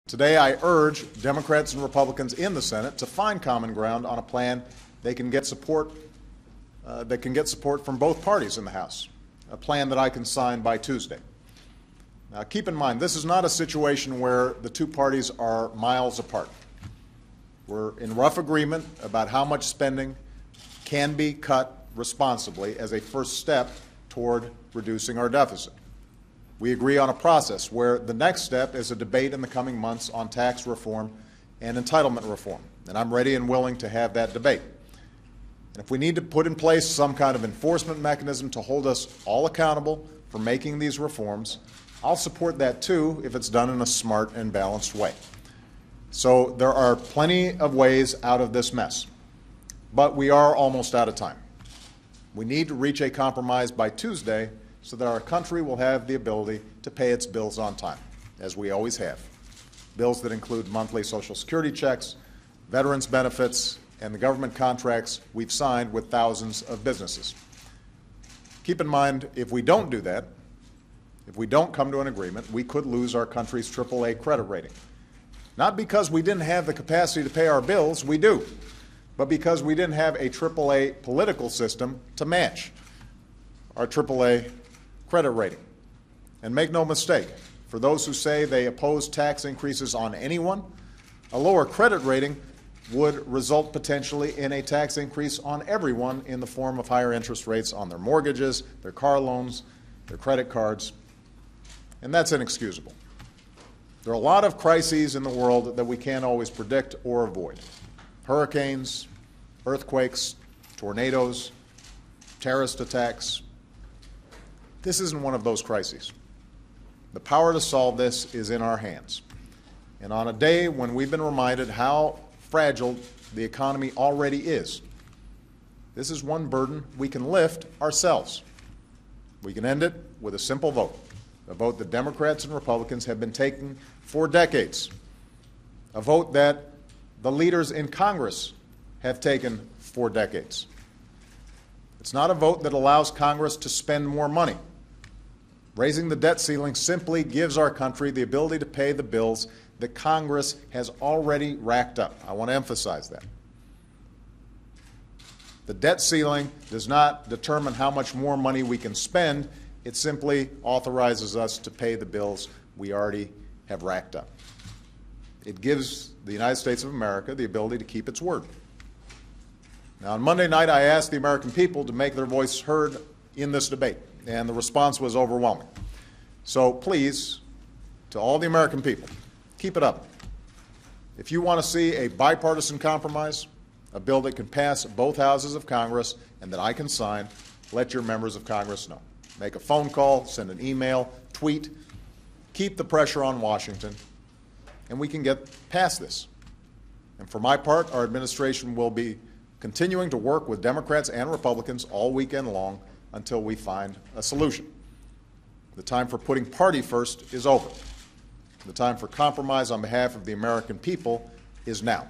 Today, I urge Democrats and Republicans in the Senate to find common ground on a plan they can get support from both parties in the House, a plan that I can sign by Tuesday. Now, keep in mind, this is not a situation where the two parties are miles apart. We're in rough agreement about how much spending can be cut responsibly as a first step toward reducing our deficit. We agree on a process where the next step is a debate in the coming months on tax reform and entitlement reform, and I'm ready and willing to have that debate. And if we need to put in place some kind of enforcement mechanism to hold us all accountable for making these reforms, I'll support that too if it's done in a smart and balanced way. So there are plenty of ways out of this mess, but we are almost out of time. We need to reach a compromise by Tuesday so that our country will have the ability to pay its bills on time, as we always have. Bills that include monthly Social Security checks, veterans benefits, and the government contracts we've signed with thousands of businesses. Keep in mind, if we don't do that, if we don't come to an agreement, we could lose our country's AAA credit rating. Not because we didn't have the capacity to pay our bills, we do, but because we didn't have a AAA political system to match our AAA credit rating. And make no mistake, for those who say they oppose tax increases on anyone, a lower credit rating would result potentially in a tax increase on everyone in the form of higher interest rates on their mortgages, their car loans, their credit cards, and that's inexcusable. There are a lot of crises in the world that we can't always predict or avoid. Hurricanes, earthquakes, tornadoes, terrorist attacks. This isn't one of those crises. The power to solve this is in our hands. And on a day when we've been reminded how fragile the economy already is, this is one burden we can lift ourselves. We can end it with a simple vote, a vote that Democrats and Republicans have been taking for decades, a vote that the leaders in Congress have taken for decades. It's not a vote that allows Congress to spend more money. Raising the debt ceiling simply gives our country the ability to pay the bills that Congress has already racked up. I want to emphasize that. The debt ceiling does not determine how much more money we can spend. It simply authorizes us to pay the bills we already have racked up. It gives the United States of America the ability to keep its word. Now, on Monday night, I asked the American people to make their voice heard in this debate, and the response was overwhelming. So please, to all the American people, keep it up. If you want to see a bipartisan compromise, a bill that can pass both houses of Congress and that I can sign, let your members of Congress know. Make a phone call, send an email, tweet. Keep the pressure on Washington, and we can get past this. And for my part, our administration will be continuing to work with Democrats and Republicans all weekend long until we find a solution. The time for putting party first is over. The time for compromise on behalf of the American people is now.